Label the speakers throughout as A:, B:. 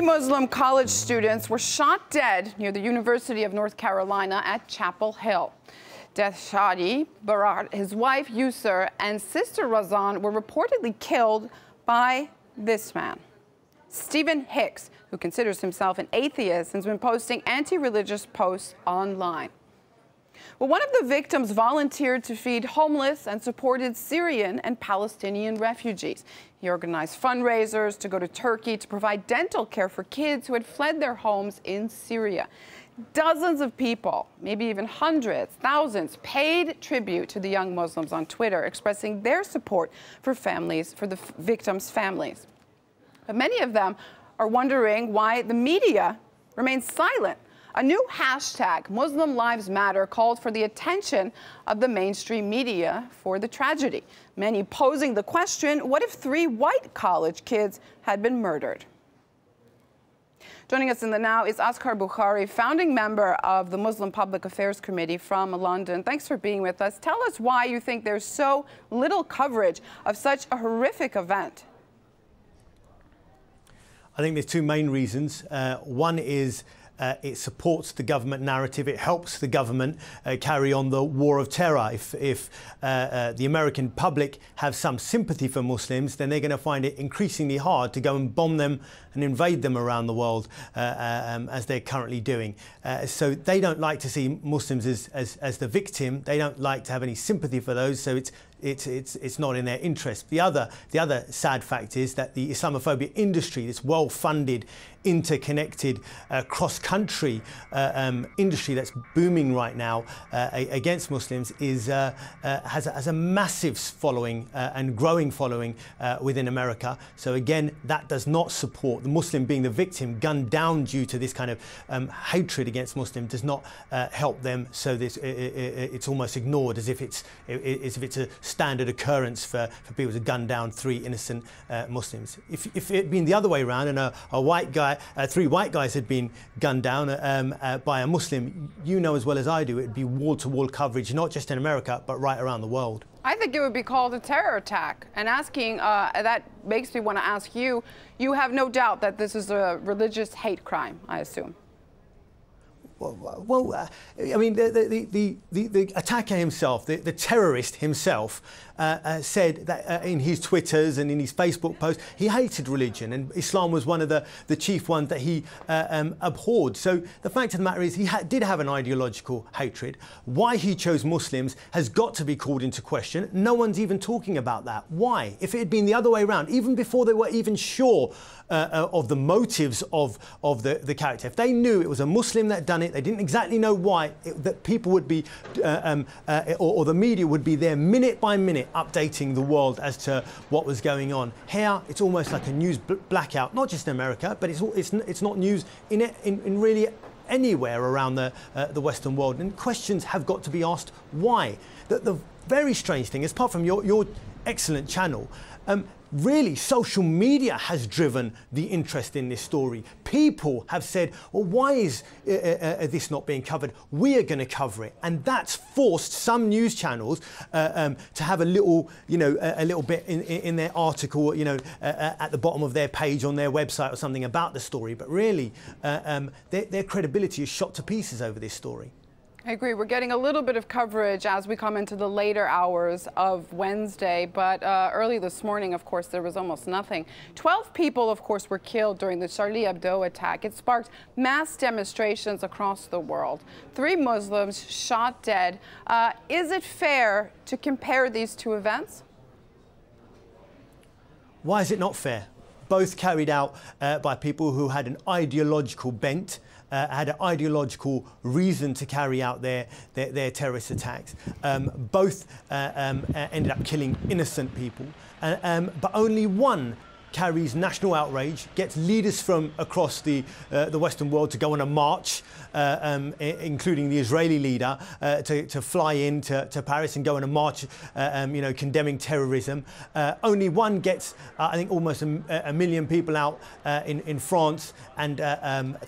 A: Three Muslim college students were shot dead near the University of North Carolina at Chapel Hill. Death Shadi, Barat, his wife Yusur, and sister Razan were reportedly killed by this man, Stephen Hicks, who considers himself an atheist and has been posting anti-religious posts online. Well, one of the victims volunteered to feed homeless and supported Syrian and Palestinian refugees. He organized fundraisers to go to Turkey to provide dental care for kids who had fled their homes in Syria. Dozens of people, maybe even hundreds, thousands, paid tribute to the young Muslims on Twitter, expressing their support for the victims' families. But many of them are wondering why the media remains silent. A new hashtag, Muslim Lives Matter, called for the attention of the mainstream media for the tragedy. Many posing the question, what if three white college kids had been murdered? Joining us in the now is Asghar Bukhari, founding member of the Muslim Public Affairs Committee from London. Thanks for being with us. Tell us why you think there's so little coverage of such a horrific event.
B: I think there's two main reasons. One is it supports the government narrative. It helps the government carry on the war of terror. If the American public have some sympathy for Muslims, then they're going to find it increasingly hard to go and bomb them and invade them around the world as they're currently doing. So they don't like to see Muslims as the victim. They don't like to have any sympathy for those. So it's not in their interest. The other sad fact is that the Islamophobia industry, this well-funded, interconnected, cross-country industry that's booming right now against Muslims, has a massive following and growing following within America. So again, that does not support the Muslim being the victim, gunned down due to this kind of hatred against Muslims, does not help them. So it's almost ignored as if it's a standard occurrence for people to gun down three innocent Muslims. If it had been the other way around and a white guy, three white guys had been gunned down by a Muslim, you know as well as I do, it'd be wall-to-wall coverage, not just in America, but right around the world.
A: I think it would be called a terror attack. And asking, that makes me want to ask you, you have no doubt that this is a religious hate crime, I assume.
B: Well, I mean, the attacker himself, the terrorist himself, said that in his Twitters and in his Facebook posts, he hated religion, and Islam was one of the chief ones that he abhorred. So the fact of the matter is he did have an ideological hatred. Why he chose Muslims has got to be called into question. No one's even talking about that. Why? If it had been the other way around, even before they were even sure of the motives of the character, if they knew it was a Muslim that had done it, they didn't exactly know why, that people would be, or the media would be there minute by minute updating the world as to what was going on. Here, it's almost like a news blackout, not just in America, but it's not news in really anywhere around the Western world. And questions have got to be asked why. The very strange thing is, apart from your excellent channel, really, social media has driven the interest in this story. People have said, well, why is this not being covered? We are going to cover it. And that's forced some news channels to have a little, a little bit in their article, at the bottom of their page on their website or something about the story. But really, their credibility is shot to pieces over this story.
A: I agree. We're getting a little bit of coverage as we come into the later hours of Wednesday, but early this morning, of course, there was almost nothing. 12 people, of course, were killed during the Charlie Hebdo attack. It sparked mass demonstrations across the world. 3 Muslims shot dead. Is it fair to compare these two events?
B: Why is it not fair? Both carried out by people who had an ideological bent, had an ideological reason to carry out their terrorist attacks. Both ended up killing innocent people, but only one carries national outrage, gets leaders from across the Western world to go on a march, including the Israeli leader, to fly in to Paris and go on a march, condemning terrorism. Only one gets, I think, almost a million people out in France, and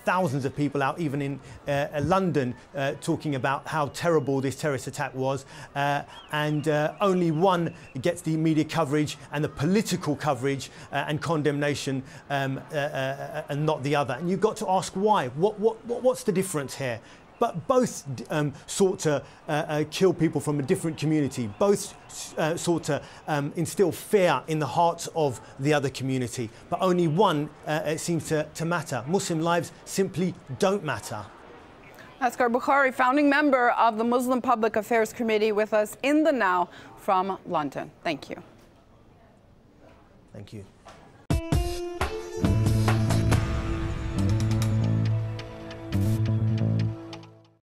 B: thousands of people out even in London, talking about how terrible this terrorist attack was. And only one gets the media coverage and the political coverage and and condemnation and not the other. And you've got to ask why. What's the difference here? But both sought to kill people from a different community. Both sought to instill fear in the hearts of the other community. But only one seems to matter. Muslim lives simply don't matter.
A: Asghar Bukhari, founding member of the Muslim Public Affairs Committee, with us in the Now from London. Thank you.
B: Thank you.